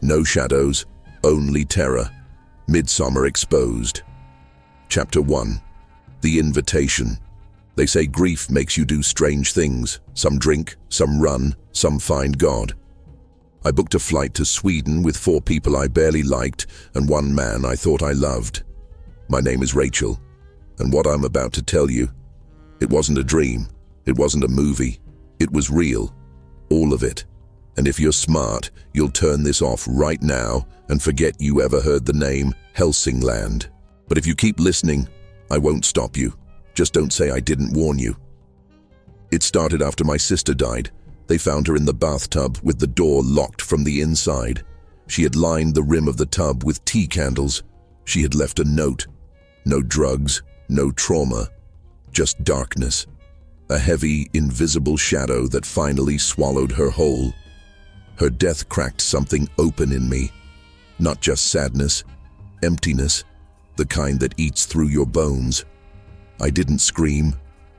No shadows, only terror. Midsommar exposed. Chapter 1. The invitation. They say grief makes you do strange things. Some drink, some run, some find God. I booked a flight to Sweden with 4 people I barely liked and 1 man I thought I loved. My name is Rachel, and what I'm about to tell you, it wasn't a dream, it wasn't a movie, it was real. All of it. And if you're smart, you'll turn this off right now and forget you ever heard the name Helsingland. But if you keep listening, I won't stop you. Just don't say I didn't warn you. It started after my sister died. They found her in the bathtub with the door locked from the inside. She had lined the rim of the tub with tea candles. She had left a note. No drugs, no trauma, just darkness. A heavy, invisible shadow that finally swallowed her whole. Her death cracked something open in me. Not just sadness, emptiness, the kind that eats through your bones. I didn't scream.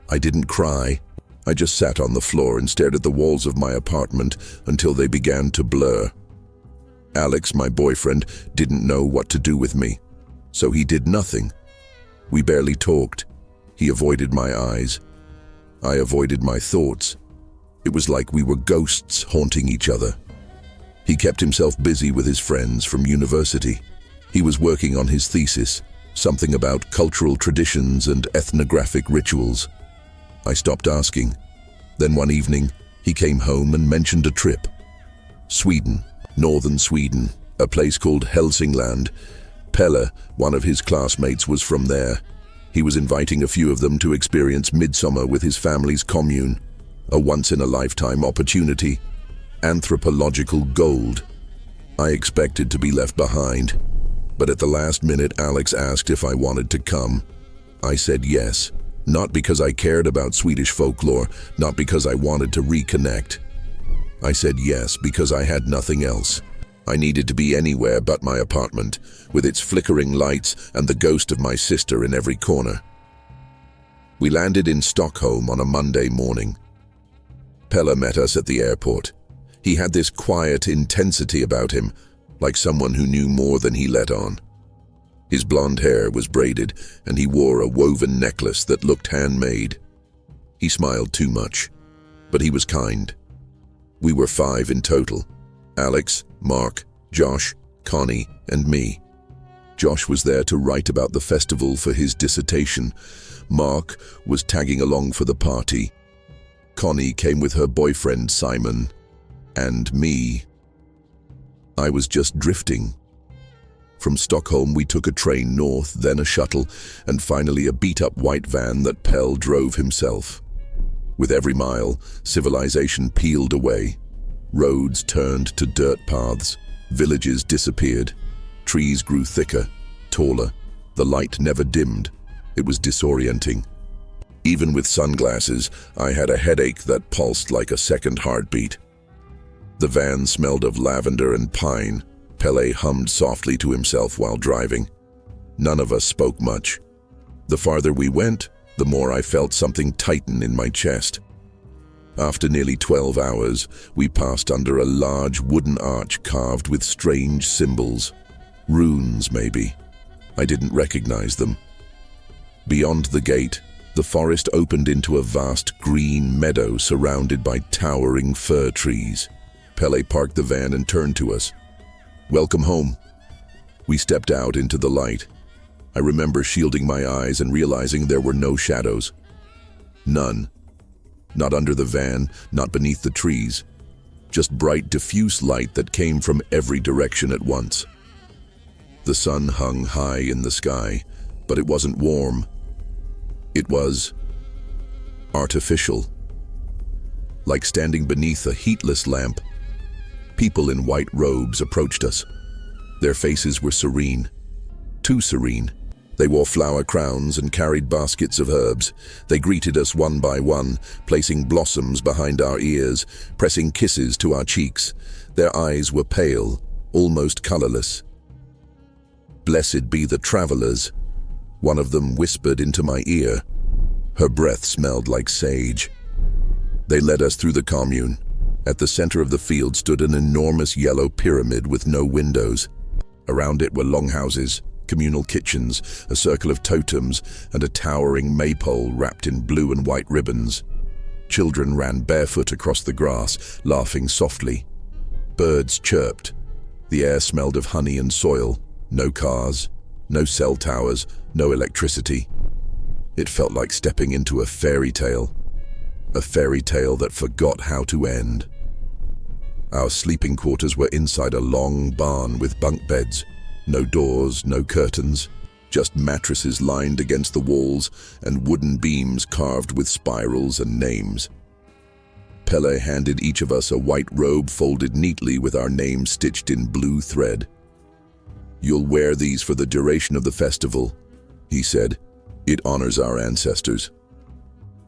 I didn't cry. I just sat on the floor and stared at the walls of my apartment until they began to blur. Alex, my boyfriend, didn't know what to do with me, so he did nothing. We barely talked. He avoided my eyes. I avoided my thoughts. It was like we were ghosts haunting each other. He kept himself busy with his friends from university. He was working on his thesis, something about cultural traditions and ethnographic rituals. I stopped asking. Then one evening, he came home and mentioned a trip. Sweden, northern Sweden, a place called Helsingland. Pelle, one of his classmates, was from there. He was inviting a few of them to experience Midsommar with his family's commune, a once-in-a-lifetime opportunity, anthropological gold. I expected to be left behind, but at the last minute Alex asked if I wanted to come. I said yes, not because I cared about Swedish folklore, not because I wanted to reconnect. I said yes because I had nothing else. I needed to be anywhere but my apartment, with its flickering lights and the ghost of my sister in every corner. We landed in Stockholm on a Monday morning. Pelle met us at the airport. He had this quiet intensity about him, like someone who knew more than he let on. His blonde hair was braided, and he wore a woven necklace that looked handmade. He smiled too much, but he was kind. We were 5 in total: Alex, Mark, Josh, Connie, and me. Josh was there to write about the festival for his dissertation. Mark was tagging along for the party. Connie came with her boyfriend Simon. And me. I was just drifting. From Stockholm we took a train north, then a shuttle, and finally a beat-up white van that Pelle drove himself. With every mile, civilization peeled away. Roads turned to dirt paths. Villages disappeared. Trees grew thicker, taller. The light never dimmed. It was disorienting. Even with sunglasses, I had a headache that pulsed like a second heartbeat. The van smelled of lavender and pine. Pelle hummed softly to himself while driving. None of us spoke much. The farther we went, the more I felt something tighten in my chest. After nearly 12 hours, we passed under a large wooden arch carved with strange symbols. Runes, maybe. I didn't recognize them. Beyond the gate, the forest opened into a vast green meadow surrounded by towering fir trees. Pelle parked the van and turned to us. "Welcome home." We stepped out into the light. I remember shielding my eyes and realizing there were no shadows. None. Not under the van, not beneath the trees. Just bright, diffuse light that came from every direction at once. The sun hung high in the sky, but it wasn't warm. It was artificial. Like standing beneath a heatless lamp. People in white robes approached us. Their faces were serene. Too serene. They wore flower crowns and carried baskets of herbs. They greeted us one by one, placing blossoms behind our ears, pressing kisses to our cheeks. Their eyes were pale, almost colorless. "Blessed be the travelers," one of them whispered into my ear. Her breath smelled like sage. They led us through the commune. At the center of the field stood an enormous yellow pyramid with no windows. Around it were longhouses, communal kitchens, a circle of totems, and a towering maypole wrapped in blue and white ribbons. Children ran barefoot across the grass, laughing softly. Birds chirped. The air smelled of honey and soil. No cars, no cell towers, no electricity. It felt like stepping into a fairy tale that forgot how to end. Our sleeping quarters were inside a long barn with bunk beds. No doors, no curtains, just mattresses lined against the walls and wooden beams carved with spirals and names. Pelle handed each of us a white robe folded neatly with our names stitched in blue thread. "You'll wear these for the duration of the festival," he said. "It honors our ancestors."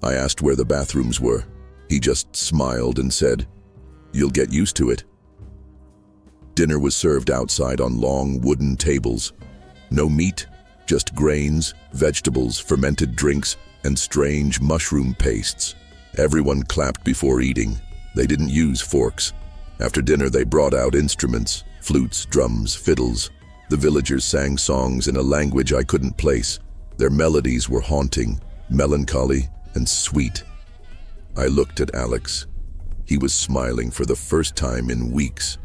I asked where the bathrooms were. He just smiled and said, "You'll get used to it." Dinner was served outside on long wooden tables. No meat, just grains, vegetables, fermented drinks, and strange mushroom pastes. Everyone clapped before eating. They didn't use forks. After dinner, they brought out instruments, flutes, drums, fiddles. The villagers sang songs in a language I couldn't place. Their melodies were haunting, melancholy, and sweet. I looked at Alex. He was smiling for the first time in weeks.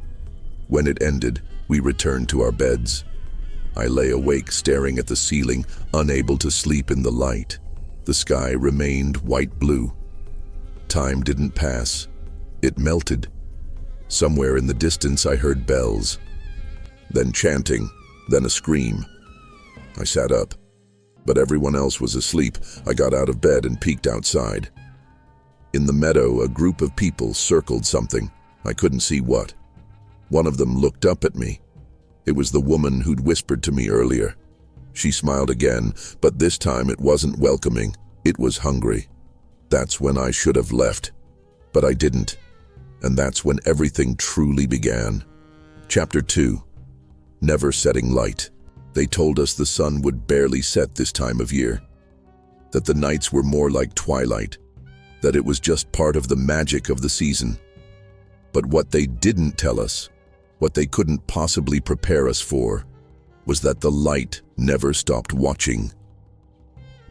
When it ended, we returned to our beds. I lay awake staring at the ceiling, unable to sleep in the light. The sky remained white-blue. Time didn't pass. It melted. Somewhere in the distance I heard bells. Then chanting, then a scream. I sat up, but everyone else was asleep. I got out of bed and peeked outside. In the meadow, a group of people circled something. I couldn't see what. One of them looked up at me. It was the woman who'd whispered to me earlier. She smiled again, but this time it wasn't welcoming. It was hungry. That's when I should have left. But I didn't. And that's when everything truly began. Chapter 2. Never setting light. They told us the sun would barely set this time of year. That the nights were more like twilight. That it was just part of the magic of the season. But what they didn't tell us, what they couldn't possibly prepare us for, was that the light never stopped watching.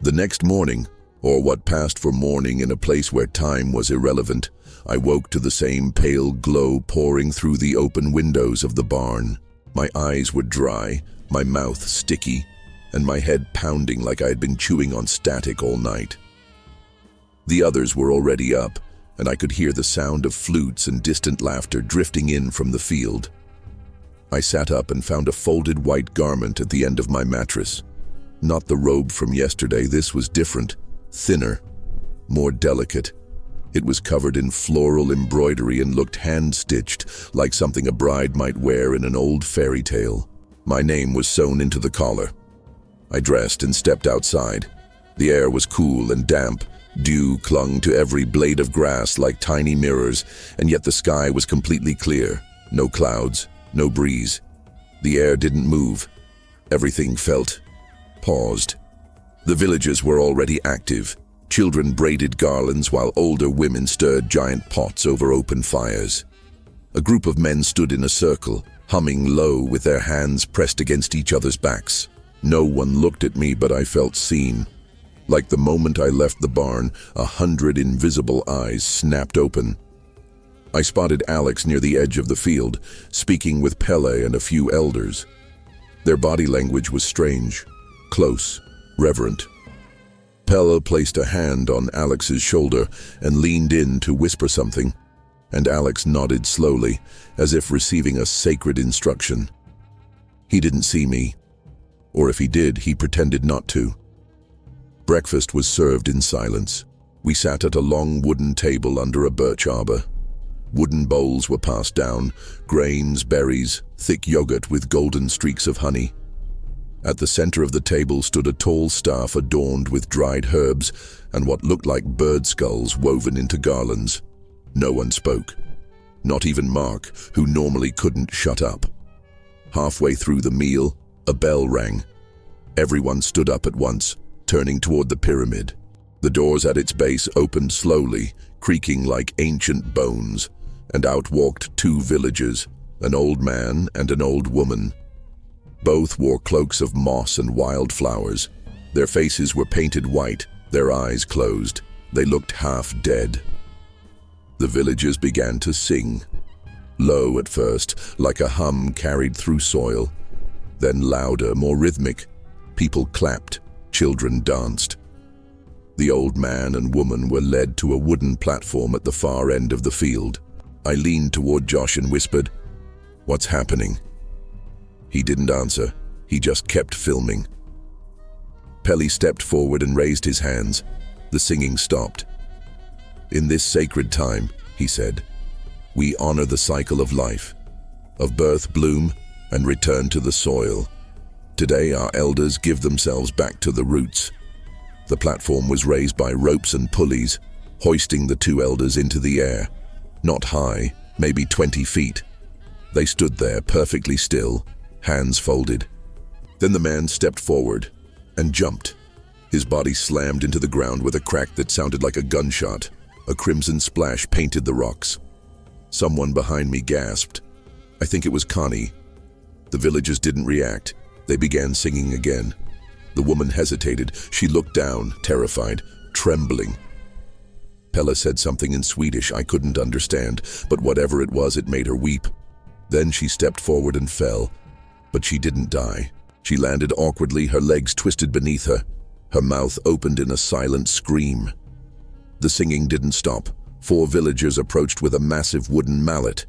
The next morning, or what passed for morning in a place where time was irrelevant, I woke to the same pale glow pouring through the open windows of the barn. My eyes were dry, my mouth sticky, and my head pounding like I had been chewing on static all night. The others were already up, and I could hear the sound of flutes and distant laughter drifting in from the field. I sat up and found a folded white garment at the end of my mattress. Not the robe from yesterday, this was different, thinner, more delicate. It was covered in floral embroidery and looked hand-stitched, like something a bride might wear in an old fairy tale. My name was sewn into the collar. I dressed and stepped outside. The air was cool and damp. Dew clung to every blade of grass like tiny mirrors, and yet the sky was completely clear. No clouds, no breeze. The air didn't move. Everything felt paused. The villagers were already active. Children braided garlands while older women stirred giant pots over open fires. A group of men stood in a circle, humming low with their hands pressed against each other's backs. No one looked at me, but I felt seen. Like the moment I left the barn, 100 invisible eyes snapped open. I spotted Alex near the edge of the field, speaking with Pelle and a few elders. Their body language was strange, close, reverent. Pelle placed a hand on Alex's shoulder and leaned in to whisper something, and Alex nodded slowly, as if receiving a sacred instruction. He didn't see me, or if he did, he pretended not to. Breakfast was served in silence. We sat at a long wooden table under a birch arbor. Wooden bowls were passed down, grains, berries, thick yogurt with golden streaks of honey. At the center of the table stood a tall staff adorned with dried herbs and what looked like bird skulls woven into garlands. No one spoke. Not even Mark, who normally couldn't shut up. Halfway through the meal, a bell rang. Everyone stood up at once, turning toward the pyramid. The doors at its base opened slowly, creaking like ancient bones. and out walked two villagers, an old man and an old woman. Both wore cloaks of moss and wildflowers. Their faces were painted white, their eyes closed. They looked half dead. The villagers began to sing. Low at first, like a hum carried through soil. Then louder, more rhythmic. People clapped, children danced. The old man and woman were led to a wooden platform at the far end of the field. I leaned toward Josh and whispered, "What's happening?" He didn't answer. He just kept filming. Pelle stepped forward and raised his hands. The singing stopped. "In this sacred time," he said, "we honor the cycle of life, of birth, bloom, and return to the soil. Today our elders give themselves back to the roots." The platform was raised by ropes and pulleys, hoisting the two elders into the air. Not high, maybe 20 feet. They stood there perfectly still, hands folded. Then the man stepped forward and jumped. His body slammed into the ground with a crack that sounded like a gunshot. A crimson splash painted the rocks. Someone behind me gasped. I think it was Connie. The villagers didn't react. They began singing again. The woman hesitated. She looked down, terrified, trembling. Pelle said something in Swedish I couldn't understand, but whatever it was, it made her weep. Then she stepped forward and fell, but she didn't die. She landed awkwardly, her legs twisted beneath her. Her mouth opened in a silent scream. The singing didn't stop. 4 villagers approached with a massive wooden mallet.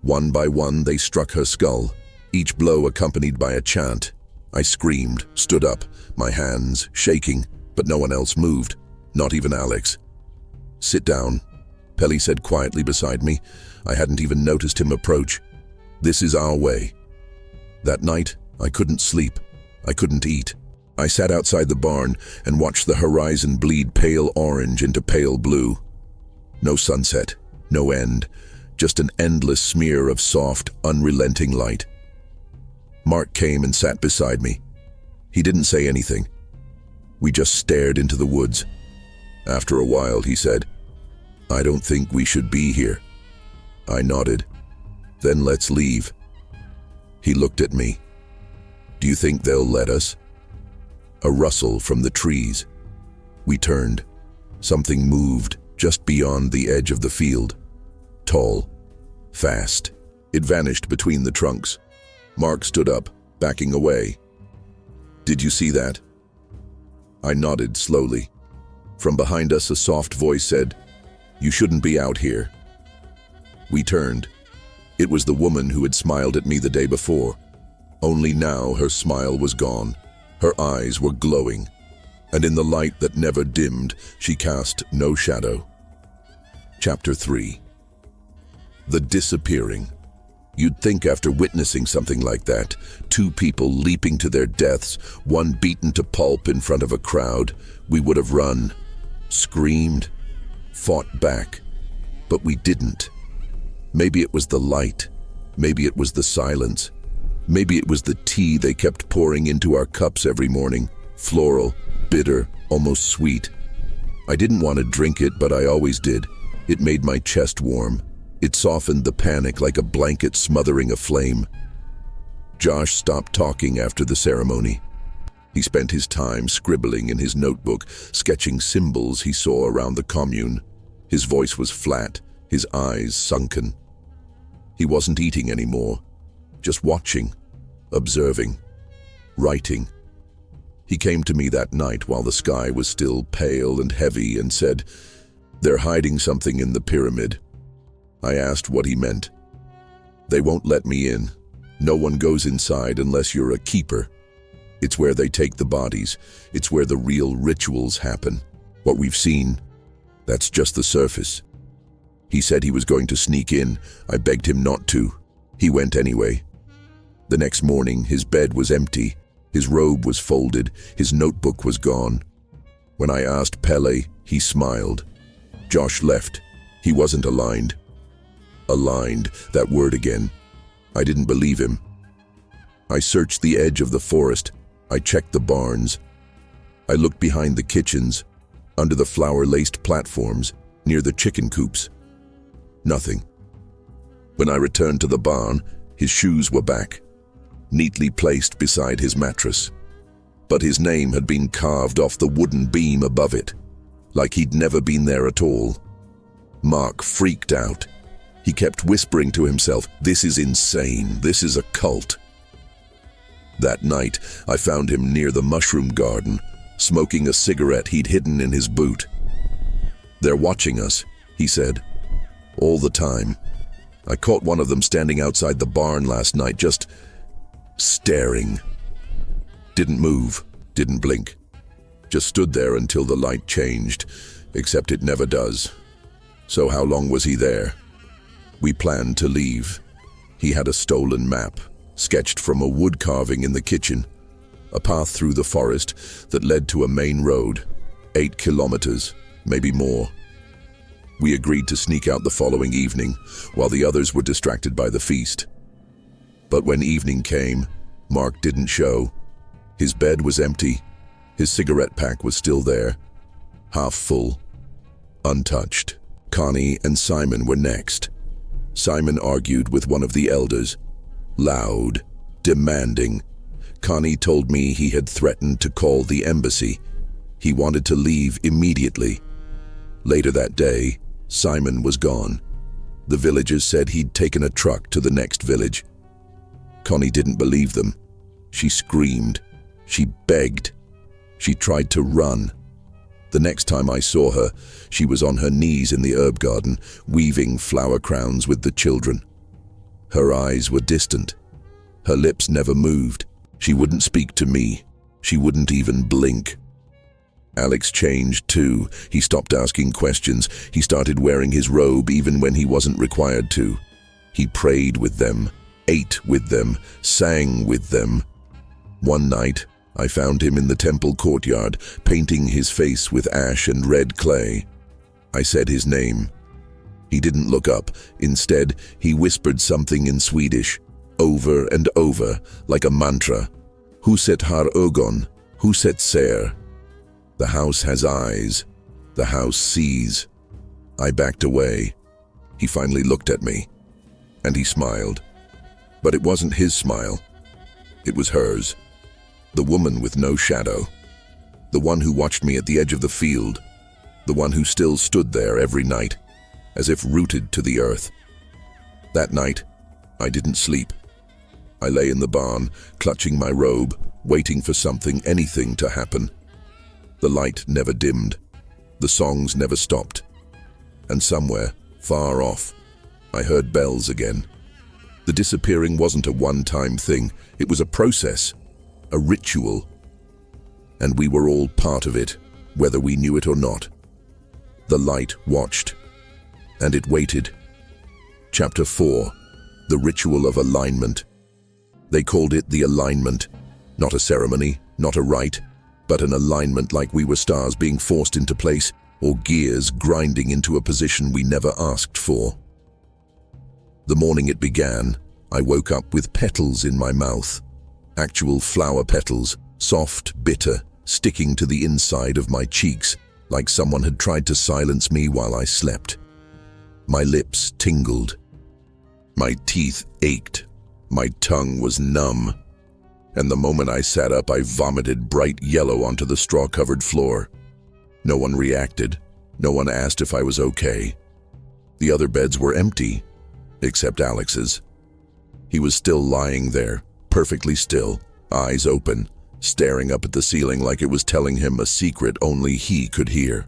One by one, they struck her skull, each blow accompanied by a chant. I screamed, stood up, my hands shaking, but no one else moved, not even Alex. "Sit down," Pelle said quietly beside me. I hadn't even noticed him approach. "This is our way." That night, I couldn't sleep. I couldn't eat. I sat outside the barn and watched the horizon bleed pale orange into pale blue. No sunset, no end, just an endless smear of soft, unrelenting light. Mark came and sat beside me. He didn't say anything. We just stared into the woods. After a while, he said, "I don't think we should be here." I nodded. "Then let's leave." He looked at me. "Do you think they'll let us?" A rustle from the trees. We turned. Something moved just beyond the edge of the field. Tall, fast. It vanished between the trunks. Mark stood up, backing away. "Did you see that?" I nodded slowly. From behind us, a soft voice said, "You shouldn't be out here." We turned. It was the woman who had smiled at me the day before. Only now her smile was gone. Her eyes were glowing, and in the light that never dimmed, she cast no shadow. Chapter 3. The disappearing. You'd think after witnessing something like that, 2 people leaping to their deaths, one beaten to pulp in front of a crowd, we would have run, screamed, fought back. But we didn't. Maybe it was the light. Maybe it was the silence. Maybe it was the tea they kept pouring into our cups every morning. Floral, bitter, almost sweet. I didn't want to drink it, but I always did. It made my chest warm. It softened the panic like a blanket smothering a flame. Josh stopped talking after the ceremony. He spent his time scribbling in his notebook, sketching symbols he saw around the commune. His voice was flat, his eyes sunken. He wasn't eating anymore, just watching, observing, writing. He came to me that night while the sky was still pale and heavy and said, "They're hiding something in the pyramid." I asked what he meant. "They won't let me in. No one goes inside unless you're a keeper. It's where they take the bodies. It's where the real rituals happen. What we've seen, that's just the surface." He said he was going to sneak in. I begged him not to. He went anyway. The next morning, his bed was empty. His robe was folded. His notebook was gone. When I asked Pelle, he smiled. Josh left. He wasn't aligned. Aligned, that word again. I didn't believe him. I searched the edge of the forest. I checked the barns. I looked behind the kitchens, under the flower-laced platforms, near the chicken coops. Nothing. When I returned to the barn, his shoes were back, neatly placed beside his mattress. But his name had been carved off the wooden beam above it, like he'd never been there at all. Mark freaked out. He kept whispering to himself, "This is insane. This is a cult." That night, I found him near the mushroom garden, smoking a cigarette he'd hidden in his boot. "They're watching us," he said. "All the time. I caught one of them standing outside the barn last night, just staring. Didn't move, didn't blink. Just stood there until the light changed, except it never does. So how long was he there? We planned to leave. He had a stolen map, sketched from a wood carving in the kitchen, a path through the forest that led to a main road, 8 kilometers, maybe more. We agreed to sneak out the following evening, while the others were distracted by the feast. But when evening came, Mark didn't show. His bed was empty. His cigarette pack was still there, half full, untouched. Connie and Simon were next. Simon argued with one of the elders, loud, demanding. Connie told me he had threatened to call the embassy. He wanted to leave immediately. Later that day, Simon was gone. The villagers said he'd taken a truck to the next village. Connie didn't believe them. She screamed. She begged. She tried to run. The next time I saw her, she was on her knees in the herb garden, weaving flower crowns with the children. Her eyes were distant. Her lips never moved. She wouldn't speak to me. She wouldn't even blink. Alex changed too. He stopped asking questions. He started wearing his robe even when he wasn't required to. He prayed with them, ate with them, sang with them. One night, I found him in the temple courtyard, painting his face with ash and red clay. I said his name. He didn't look up. Instead, he whispered something in Swedish, over and over, like a mantra. Huset har ögon, huset ser. The house has eyes. The house sees. I backed away. He finally looked at me, and he smiled. But it wasn't his smile. It was hers. The woman with no shadow. The one who watched me at the edge of the field. The one who still stood there every night, as if rooted to the earth. That night, I didn't sleep. I lay in the barn, clutching my robe, waiting for something, anything to happen. The light never dimmed. The songs never stopped. And somewhere, far off, I heard bells again. The disappearing wasn't a one-time thing. It was a process, a ritual. And we were all part of it, whether we knew it or not. The light watched, and it waited. Chapter 4, The Ritual of Alignment. They called it the alignment, not a ceremony, not a rite, but an alignment like we were stars being forced into place, or gears grinding into a position we never asked for. The morning it began, I woke up with petals in my mouth. Actual flower petals, soft, bitter, sticking to the inside of my cheeks, like someone had tried to silence me while I slept. My lips tingled. My teeth ached. My tongue was numb. And the moment I sat up, I vomited bright yellow onto the straw-covered floor. No one reacted. No one asked if I was okay. The other beds were empty, except Alex's. He was still lying there, perfectly still, eyes open, staring up at the ceiling like it was telling him a secret only he could hear.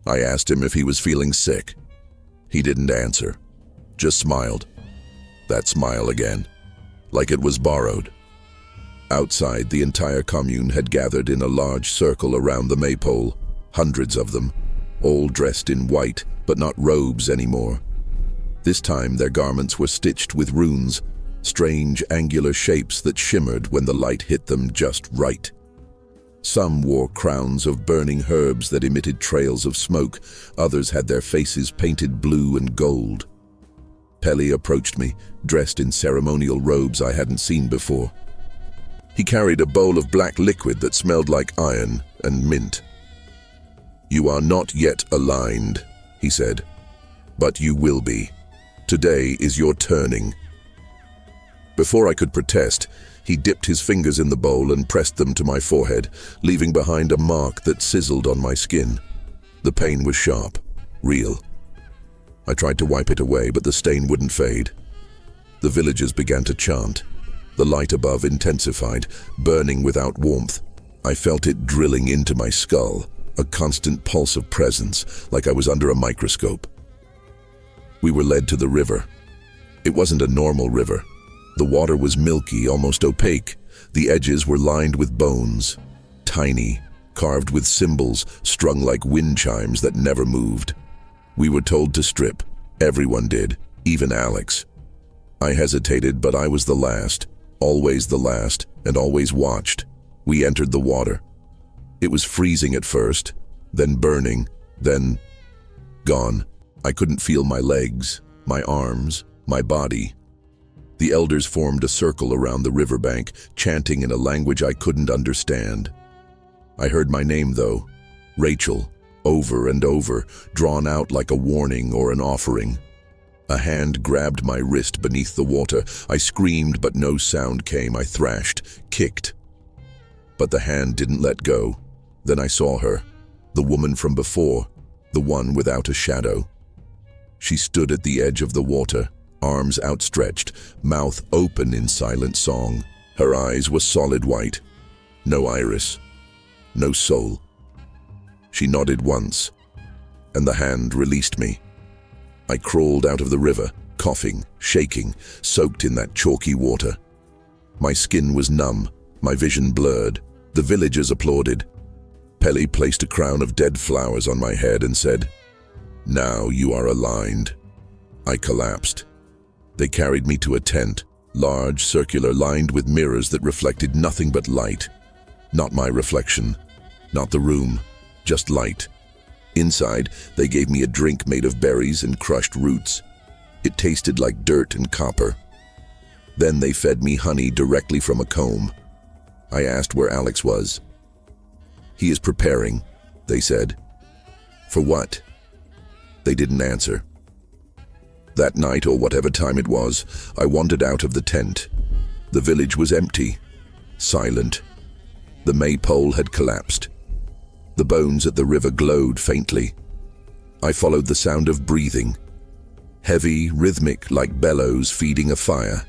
I asked him if he was feeling sick. He didn't answer, just smiled. That smile again, like it was borrowed. Outside, the entire commune had gathered in a large circle around the maypole, hundreds of them, all dressed in white, but not robes anymore. This time their garments were stitched with runes, strange angular shapes that shimmered when the light hit them just right. Some wore crowns of burning herbs that emitted trails of smoke. Others had their faces painted blue and gold. Peli approached me, dressed in ceremonial robes I hadn't seen before. He carried a bowl of black liquid that smelled like iron and mint. "You are not yet aligned," he said, "but you will be. Today is your turning." Before I could protest, he dipped his fingers in the bowl and pressed them to my forehead, leaving behind a mark that sizzled on my skin. The pain was sharp, real. I tried to wipe it away, but the stain wouldn't fade. The villagers began to chant. The light above intensified, burning without warmth. I felt it drilling into my skull, a constant pulse of presence, like I was under a microscope. We were led to the river. It wasn't a normal river. The water was milky, almost opaque. The edges were lined with bones, tiny, carved with symbols strung like wind chimes that never moved. We were told to strip. Everyone did, even Alex. I hesitated, but I was the last, always the last, and always watched. We entered the water. It was freezing at first, then burning, then gone. I couldn't feel my legs, my arms, my body. The elders formed a circle around the riverbank, chanting in a language I couldn't understand. I heard my name, though, Rachel, over and over, drawn out like a warning or an offering. A hand grabbed my wrist beneath the water. I screamed, but no sound came. I thrashed, kicked. But the hand didn't let go. Then I saw her, the woman from before, the one without a shadow. She stood at the edge of the water, arms outstretched, mouth open in silent song. Her eyes were solid white, no iris, no soul. She nodded once, and the hand released me. I crawled out of the river, coughing, shaking, soaked in that chalky water. My skin was numb, my vision blurred. The villagers applauded. Pelle placed a crown of dead flowers on my head and said, "Now you are aligned." I collapsed. They carried me to a tent, large, circular, lined with mirrors that reflected nothing but light. Not my reflection, not the room, just light. Inside, they gave me a drink made of berries and crushed roots. It tasted like dirt and copper. Then they fed me honey directly from a comb. I asked where Alex was. "He is preparing," they said. "For what?" They didn't answer. That night, or whatever time it was, I wandered out of the tent. The village was empty, silent. The maypole had collapsed. The bones at the river glowed faintly. I followed the sound of breathing, heavy, rhythmic, like bellows feeding a fire.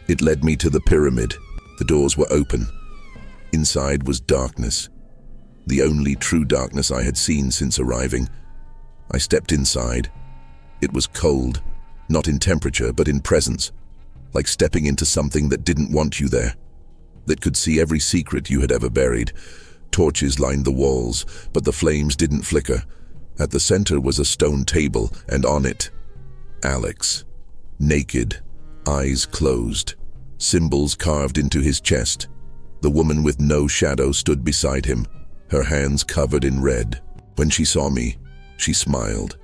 It led me to the pyramid. The doors were open. Inside was darkness, the only true darkness I had seen since arriving. I stepped inside. It was cold, not in temperature, but in presence, like stepping into something that didn't want you there, that could see every secret you had ever buried. Torches lined the walls, but the flames didn't flicker. At the center was a stone table, and on it, Alex, naked, eyes closed, symbols carved into his chest. The woman with no shadow stood beside him, her hands covered in red. When she saw me, she smiled,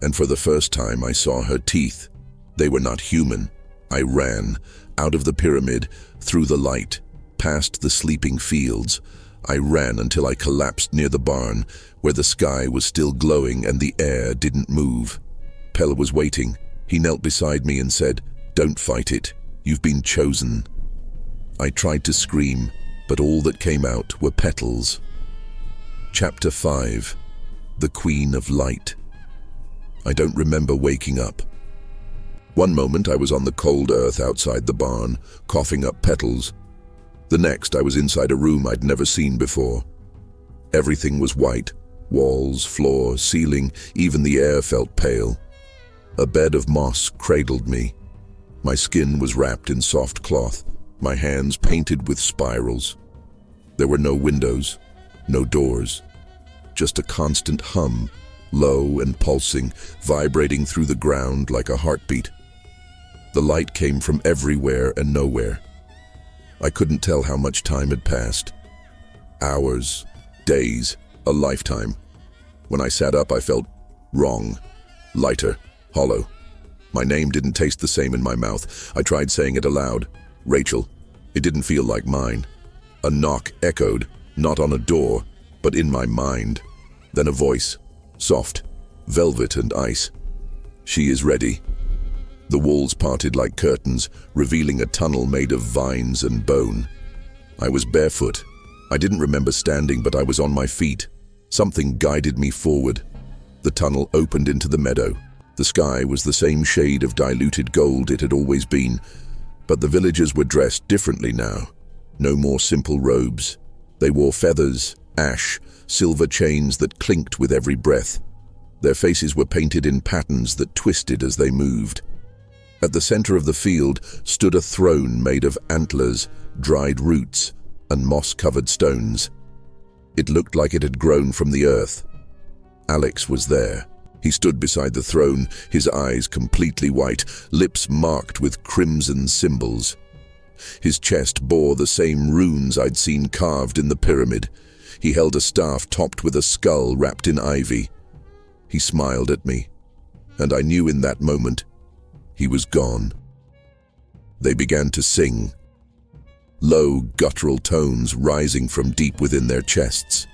and for the first time I saw her teeth. They were not human. I ran, out of the pyramid, through the light, past the sleeping fields. I ran until I collapsed near the barn, where the sky was still glowing and the air didn't move. Pelle was waiting. He knelt beside me and said, "Don't fight it. You've been chosen." I tried to scream, but all that came out were petals. Chapter 5. The Queen of Light. I don't remember waking up. One moment I was on the cold earth outside the barn, coughing up petals. The next I was inside a room I'd never seen before. Everything was white, walls, floor, ceiling, even the air felt pale. A bed of moss cradled me. My skin was wrapped in soft cloth, my hands painted with spirals. There were no windows, no doors, just a constant hum, low and pulsing, vibrating through the ground like a heartbeat. The light came from everywhere and nowhere. I couldn't tell how much time had passed. Hours, days, a lifetime. When I sat up, I felt wrong, lighter, hollow. My name didn't taste the same in my mouth. I tried saying it aloud. Rachel. It didn't feel like mine. A knock echoed, not on a door, but in my mind. Then a voice, soft, velvet and ice. "She is ready." The walls parted like curtains, revealing a tunnel made of vines and bone. I was barefoot. I didn't remember standing, but I was on my feet. Something guided me forward. The tunnel opened into the meadow. The sky was the same shade of diluted gold it had always been, but the villagers were dressed differently now. No more simple robes. They wore feathers, ash, silver chains that clinked with every breath. Their faces were painted in patterns that twisted as they moved. At the center of the field stood a throne made of antlers, dried roots, and moss-covered stones. It looked like it had grown from the earth. Alex was there. He stood beside the throne, his eyes completely white, lips marked with crimson symbols. His chest bore the same runes I'd seen carved in the pyramid. He held a staff topped with a skull wrapped in ivy. He smiled at me, and I knew in that moment he was gone. They began to sing, low, guttural tones rising from deep within their chests.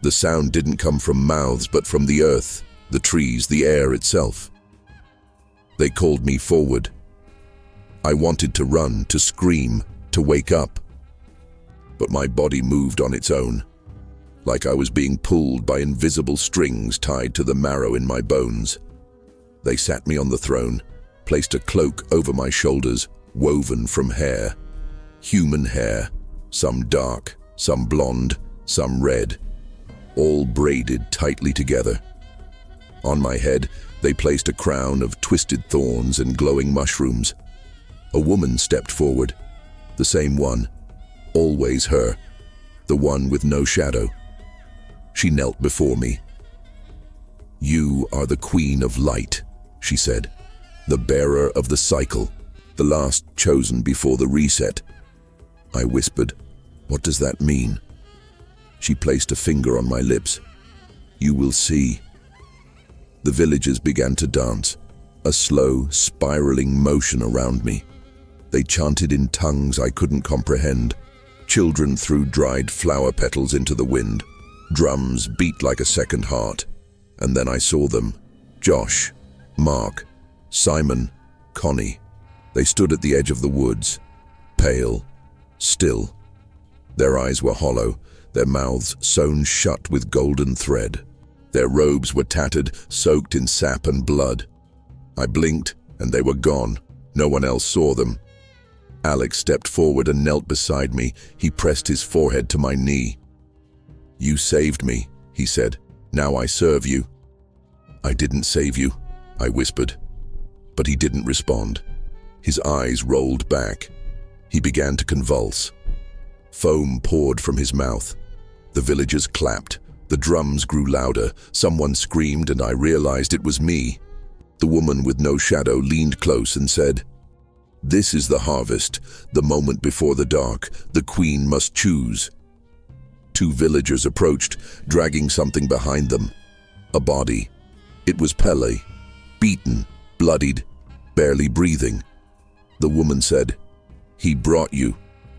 The sound didn't come from mouths, but from the earth, the trees, the air itself. They called me forward. I wanted to run, to scream, to wake up. But my body moved on its own, like I was being pulled by invisible strings tied to the marrow in my bones. They sat me on the throne, placed a cloak over my shoulders, woven from hair. Human hair, some dark, some blonde, some red, all braided tightly together. On my head, they placed a crown of twisted thorns and glowing mushrooms. A woman stepped forward, the same one, always her, the one with no shadow. She knelt before me. "You are the Queen of Light," she said, "the bearer of the cycle, the last chosen before the reset." I whispered, "What does that mean?" She placed a finger on my lips. "You will see." The villagers began to dance, a slow, spiraling motion around me. They chanted in tongues I couldn't comprehend. Children threw dried flower petals into the wind. Drums beat like a second heart. And then I saw them. Josh, Mark, Simon, Connie. They stood at the edge of the woods, pale, still. Their eyes were hollow, their mouths sewn shut with golden thread. Their robes were tattered, soaked in sap and blood. I blinked, and they were gone. No one else saw them. Alex stepped forward and knelt beside me. He pressed his forehead to my knee. "You saved me," he said. "Now I serve you." "I didn't save you," I whispered. But he didn't respond. His eyes rolled back. He began to convulse. Foam poured from his mouth. The villagers clapped. The drums grew louder. Someone screamed, and I realized it was me. The woman with no shadow leaned close and said, "This is the harvest, the moment before the dark. The queen must choose." Two villagers approached, dragging something behind them. A body. It was Pele, beaten, bloodied, barely breathing. The woman said, "He brought you.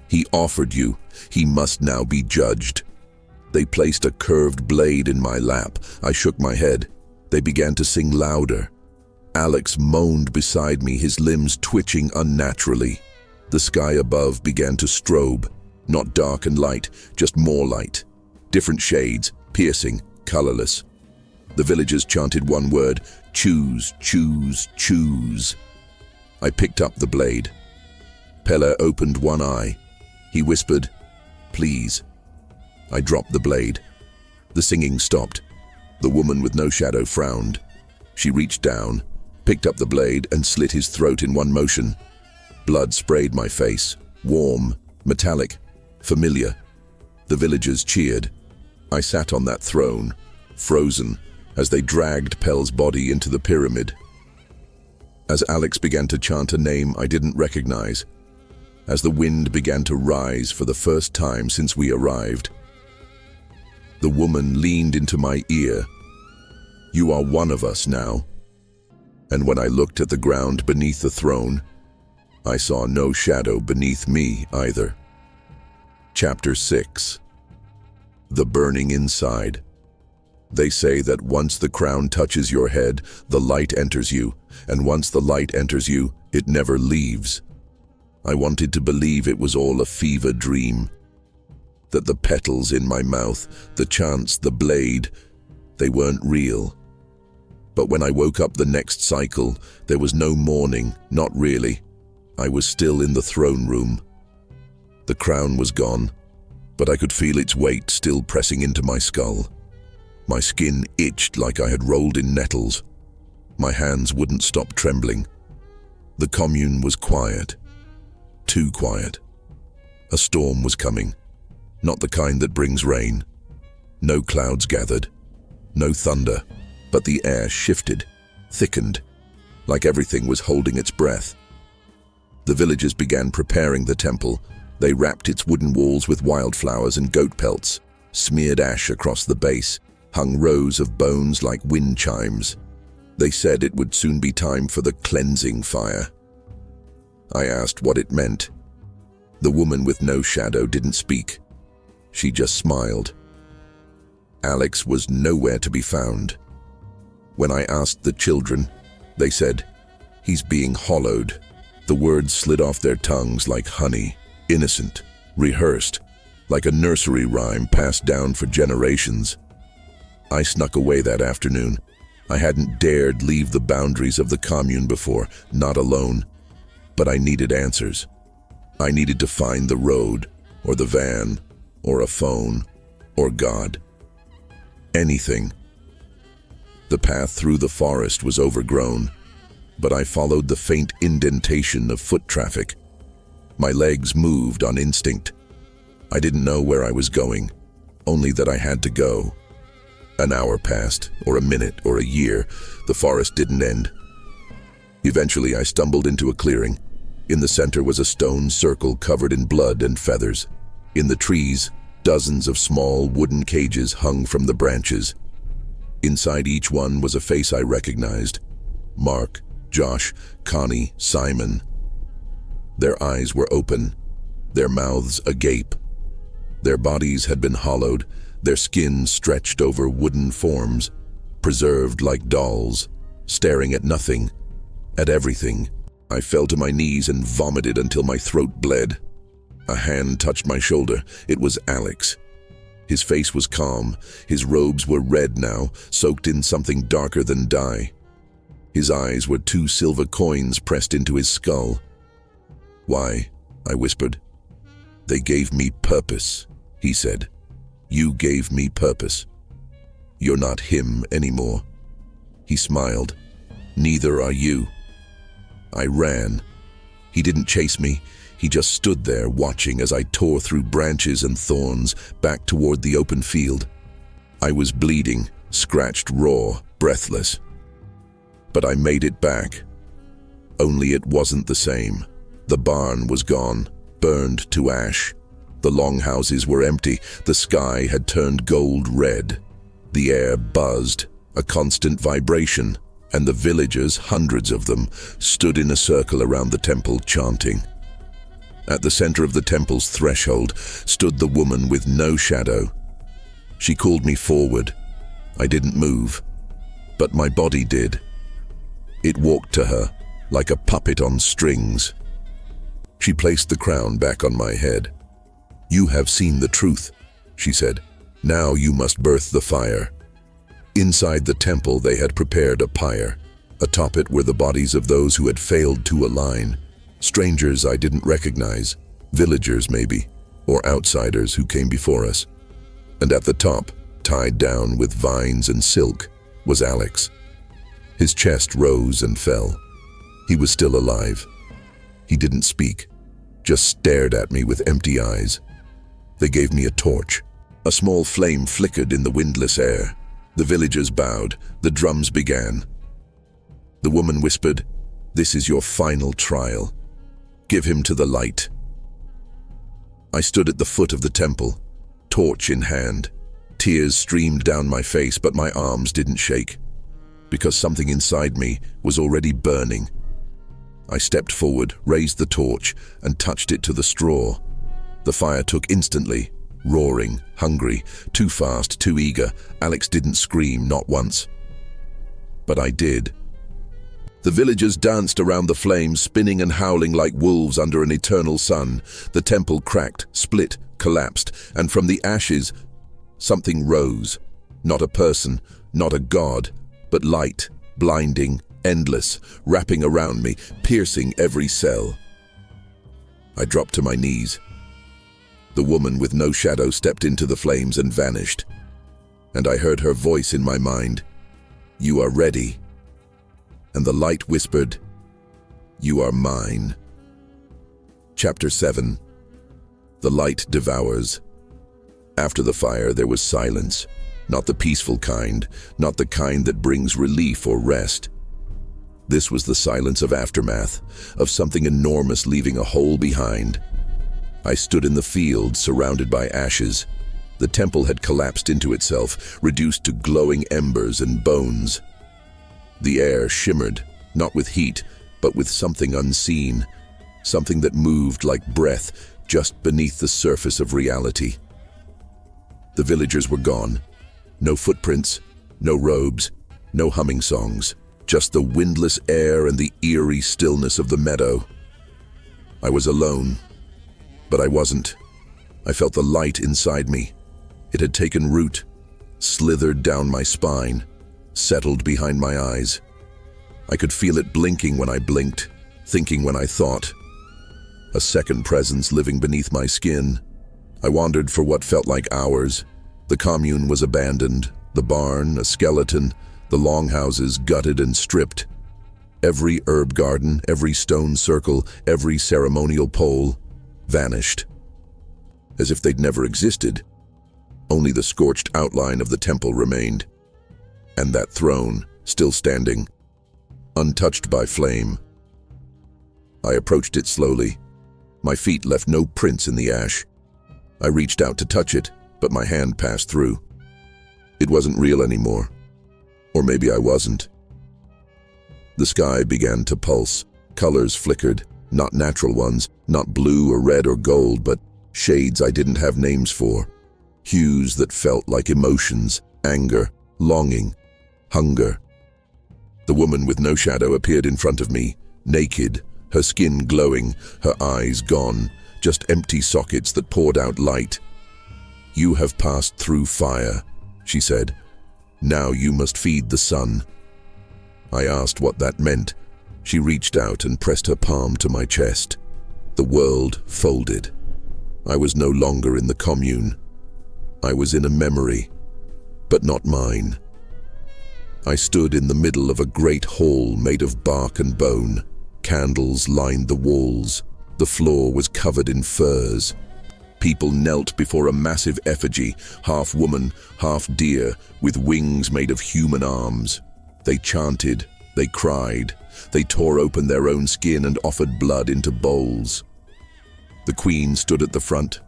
He offered you. He must now be judged." They placed a curved blade in my lap. I shook my head. They began to sing louder. Alex moaned beside me, his limbs twitching unnaturally. The sky above began to strobe, not dark and light, just more light. Different shades, piercing, colorless. The villagers chanted one word, "Choose, choose, choose." I picked up the blade. Pelle opened one eye. He whispered, "Please." I dropped the blade. The singing stopped. The woman with no shadow frowned. She reached down, picked up the blade, and slit his throat in one motion. Blood sprayed my face, warm, metallic, familiar. The villagers cheered. I sat on that throne, frozen, as they dragged Pell's body into the pyramid. As Alex began to chant a name I didn't recognize, as the wind began to rise for the first time since we arrived, the woman leaned into my ear. "You are one of us now." And when I looked at the ground beneath the throne, I saw no shadow beneath me either. Chapter 6. The Burning Inside. They say that once the crown touches your head, the light enters you, and once the light enters you, it never leaves. I wanted to believe it was all a fever dream, that the petals in my mouth, the chants, the blade, they weren't real. But when I woke up the next cycle, there was no mourning, not really. I was still in the throne room. The crown was gone, but I could feel its weight still pressing into my skull. My skin itched like I had rolled in nettles. My hands wouldn't stop trembling. The commune was quiet. Too quiet. A storm was coming. Not the kind that brings rain. No clouds gathered. No thunder. But the air shifted, thickened, like everything was holding its breath. The villagers began preparing the temple. They wrapped its wooden walls with wildflowers and goat pelts, smeared ash across the base, hung rows of bones like wind chimes. They said it would soon be time for the cleansing fire. I asked what it meant. The woman with no shadow didn't speak. She just smiled. Alex was nowhere to be found. When I asked the children, they said, "He's being hollowed." The words slid off their tongues like honey, innocent, rehearsed, like a nursery rhyme passed down for generations. I snuck away that afternoon. I hadn't dared leave the boundaries of the commune before, not alone. But I needed answers. I needed to find the road, or the van, or a phone, or God. Anything. The path through the forest was overgrown, but I followed the faint indentation of foot traffic. My legs moved on instinct. I didn't know where I was going, only that I had to go. An hour passed, or a minute, or a year. The forest didn't end. Eventually, I stumbled into a clearing. In the center was a stone circle covered in blood and feathers. In the trees, dozens of small wooden cages hung from the branches. Inside each one was a face I recognized. Mark, Josh, Connie, Simon. Their eyes were open, their mouths agape. Their bodies had been hollowed, their skin stretched over wooden forms, preserved like dolls, staring at nothing, at everything. I fell to my knees and vomited until my throat bled. A hand touched my shoulder. It was Alex. His face was calm. His robes were red now, soaked in something darker than dye. His eyes were 2 silver coins pressed into his skull. "Why?" I whispered. "They gave me purpose," he said. "You gave me purpose. You're not him anymore." He smiled. "Neither are you." I ran. He didn't chase me. He just stood there watching as I tore through branches and thorns back toward the open field. I was bleeding, scratched raw, breathless. But I made it back. Only it wasn't the same. The barn was gone, burned to ash. The longhouses were empty. The sky had turned gold red. The air buzzed, a constant vibration, and the villagers, hundreds of them, stood in a circle around the temple chanting. At the center of the temple's threshold stood the woman with no shadow. She called me forward. I didn't move, but my body did. It walked to her, like a puppet on strings. She placed the crown back on my head. "You have seen the truth," she said. "Now you must birth the fire." Inside the temple they had prepared a pyre. Atop it were the bodies of those who had failed to align. Strangers I didn't recognize, villagers maybe, or outsiders who came before us. And at the top, tied down with vines and silk, was Alex. His chest rose and fell. He was still alive. He didn't speak, just stared at me with empty eyes. They gave me a torch. A small flame flickered in the windless air. The villagers bowed. The drums began. The woman whispered, "This is your final trial. Give him to the light." I stood at the foot of the temple, torch in hand. Tears streamed down my face, but my arms didn't shake, because something inside me was already burning. I stepped forward, raised the torch, and touched it to the straw. The fire took instantly, roaring, hungry, too fast, too eager. Alex didn't scream, not once. But I did. The villagers danced around the flames, spinning and howling like wolves under an eternal sun. The temple cracked, split, collapsed, and from the ashes, something rose. Not a person, not a god, but light, blinding, endless, wrapping around me, piercing every cell. I dropped to my knees. The woman with no shadow stepped into the flames and vanished. And I heard her voice in my mind. "You are ready." And the light whispered, "You are mine." Chapter 7. The Light Devours. After the fire, there was silence. Not the peaceful kind, not the kind that brings relief or rest. This was the silence of aftermath, of something enormous leaving a hole behind. I stood in the field, surrounded by ashes. The temple had collapsed into itself, reduced to glowing embers and bones. The air shimmered, not with heat, but with something unseen, something that moved like breath just beneath the surface of reality. The villagers were gone. No footprints, no robes, no humming songs, just the windless air and the eerie stillness of the meadow. I was alone, but I wasn't. I felt the light inside me. It had taken root, slithered down my spine, settled behind my eyes. I could feel it blinking when I blinked, thinking when I thought. A second presence living beneath my skin. I wandered for what felt like hours. The commune was abandoned, the barn a skeleton, the longhouses gutted and stripped. Every herb garden, every stone circle, every ceremonial pole vanished. As if they'd never existed. Only the scorched outline of the temple remained. And that throne, still standing, untouched by flame. I approached it slowly. My feet left no prints in the ash. I reached out to touch it, but my hand passed through. It wasn't real anymore. Or maybe I wasn't. The sky began to pulse. Colors flickered, not natural ones, not blue or red or gold, but shades I didn't have names for. Hues that felt like emotions, anger, longing, hunger. The woman with no shadow appeared in front of me, naked, her skin glowing, her eyes gone, just empty sockets that poured out light. "You have passed through fire," she said. "Now you must feed the sun." I asked what that meant. She reached out and pressed her palm to my chest. The world folded. I was no longer in the commune. I was in a memory, but not mine. I stood in the middle of a great hall made of bark and bone. Candles lined the walls. The floor was covered in furs. People knelt before a massive effigy, half woman, half deer, with wings made of human arms. They chanted, they cried, they tore open their own skin and offered blood into bowls. The queen stood at the front.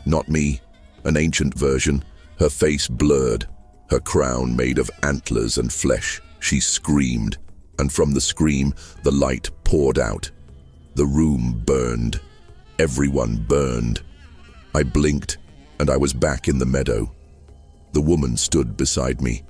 Not me, an ancient version, her face blurred, her crown made of antlers and flesh. She screamed, and from the scream, the light poured out. The room burned. Everyone burned. I blinked, and I was back in the meadow. The woman stood beside me.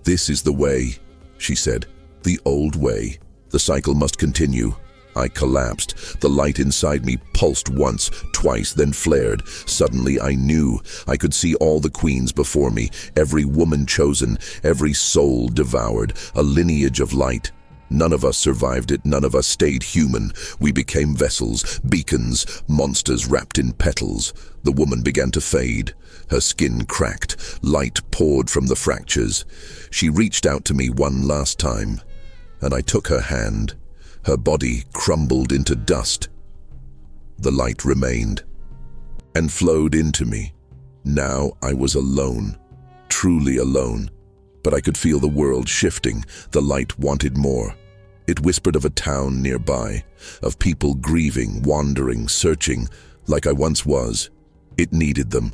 "This is the way," she said. "The old way. The cycle must continue." I collapsed. The light inside me pulsed once, twice, then flared. Suddenly I knew. I could see all the queens before me, every woman chosen, every soul devoured, a lineage of light. None of us survived it, none of us stayed human. We became vessels, beacons, monsters wrapped in petals. The woman began to fade. Her skin cracked, light poured from the fractures. She reached out to me one last time, and I took her hand. Her body crumbled into dust. The light remained, and flowed into me. Now I was alone, truly alone. But I could feel the world shifting. The light wanted more. It whispered of a town nearby, of people grieving, wandering, searching, like I once was. It needed them.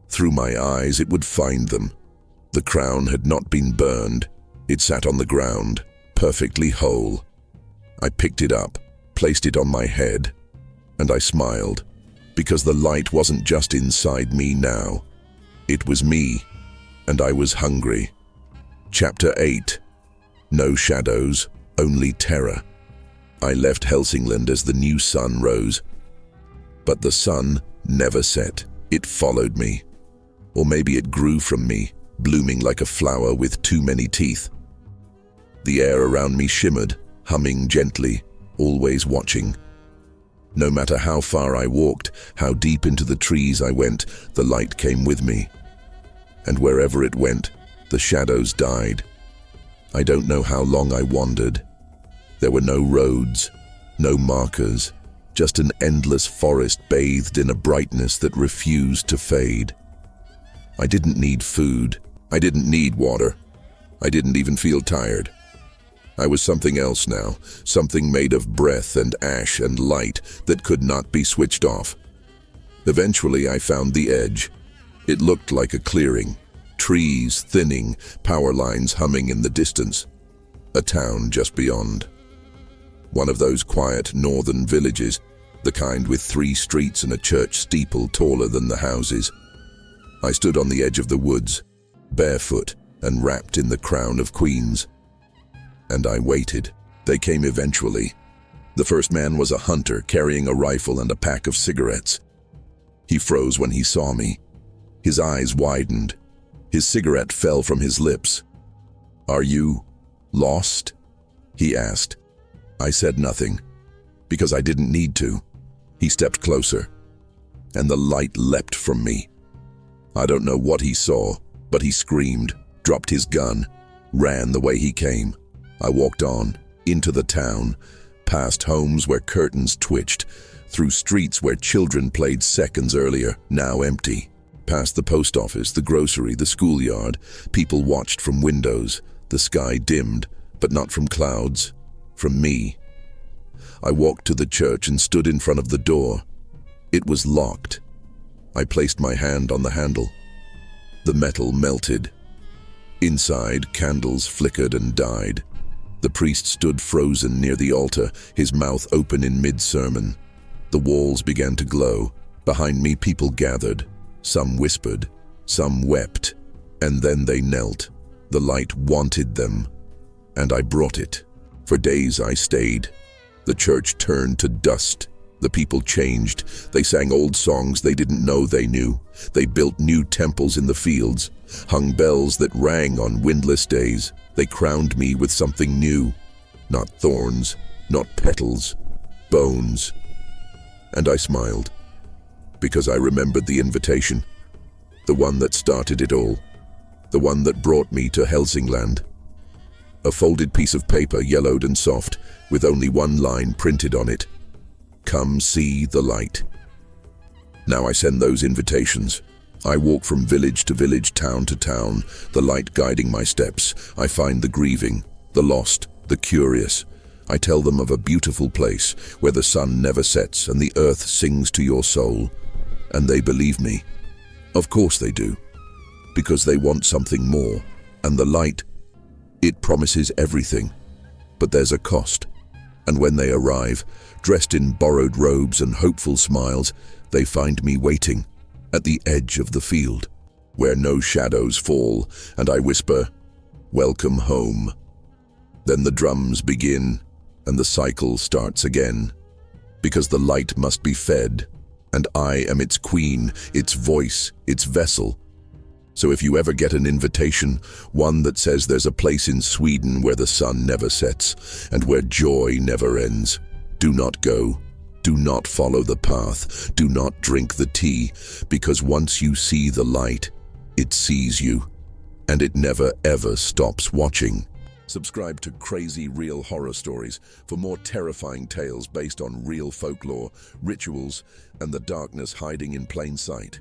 Through my eyes, it would find them. The crown had not been burned. It sat on the ground, perfectly whole. I picked it up, placed it on my head, and I smiled. Because the light wasn't just inside me now. It was me, and I was hungry. Chapter 8. No shadows, only terror. I left Hälsingland as the new sun rose. But the sun never set. It followed me. Or maybe it grew from me, blooming like a flower with too many teeth. The air around me shimmered, humming gently, always watching. No matter how far I walked, how deep into the trees I went, the light came with me. And wherever it went, the shadows died. I don't know how long I wandered. There were no roads, no markers, just an endless forest bathed in a brightness that refused to fade. I didn't need food. I didn't need water. I didn't even feel tired. I was something else now, something made of breath and ash and light that could not be switched off. Eventually I found the edge. It looked like a clearing, trees thinning, power lines humming in the distance. A town just beyond. One of those quiet northern villages, the kind with 3 streets and a church steeple taller than the houses. I stood on the edge of the woods, barefoot and wrapped in the crown of queens. And I waited. They came eventually. The first man was a hunter carrying a rifle and a pack of cigarettes. He froze when he saw me. His eyes widened. His cigarette fell from his lips. "Are you lost?" he asked. I said nothing, because I didn't need to. He stepped closer, and the light leapt from me. I don't know what he saw, but he screamed, dropped his gun, ran the way he came. I walked on, into the town, past homes where curtains twitched, through streets where children played seconds earlier, now empty. Past the post office, the grocery, the schoolyard, people watched from windows. The sky dimmed, but not from clouds, from me. I walked to the church and stood in front of the door. It was locked. I placed my hand on the handle. The metal melted. Inside, candles flickered and died. The priest stood frozen near the altar, his mouth open in mid-sermon. The walls began to glow. Behind me, people gathered. Some whispered, some wept, and then they knelt. The light wanted them, and I brought it. For days I stayed. The church turned to dust. The people changed. They sang old songs they didn't know they knew. They built new temples in the fields, hung bells that rang on windless days. They crowned me with something new. Not thorns, not petals, bones. And I smiled, because I remembered the invitation, the one that started it all, the one that brought me to Hälsingland. A folded piece of paper, yellowed and soft, with only one line printed on it. Come see the light. Now I send those invitations. I walk from village to village, town to town, the light guiding my steps. I find the grieving, the lost, the curious. I tell them of a beautiful place where the sun never sets and the earth sings to your soul. And they believe me. Of course they do. Because they want something more. And the light, it promises everything. But there's a cost. And when they arrive, dressed in borrowed robes and hopeful smiles, they find me waiting at the edge of the field, where no shadows fall, and I whisper, "Welcome home." Then the drums begin, and the cycle starts again, because the light must be fed, and I am its queen, its voice, its vessel. So if you ever get an invitation, one that says there's a place in Sweden where the sun never sets, and where joy never ends, do not go. Do not follow the path. Do not drink the tea, because once you see the light, it sees you, and it never ever stops watching. Subscribe to Crazy Real Horror Stories for more terrifying tales based on real folklore, rituals, and the darkness hiding in plain sight.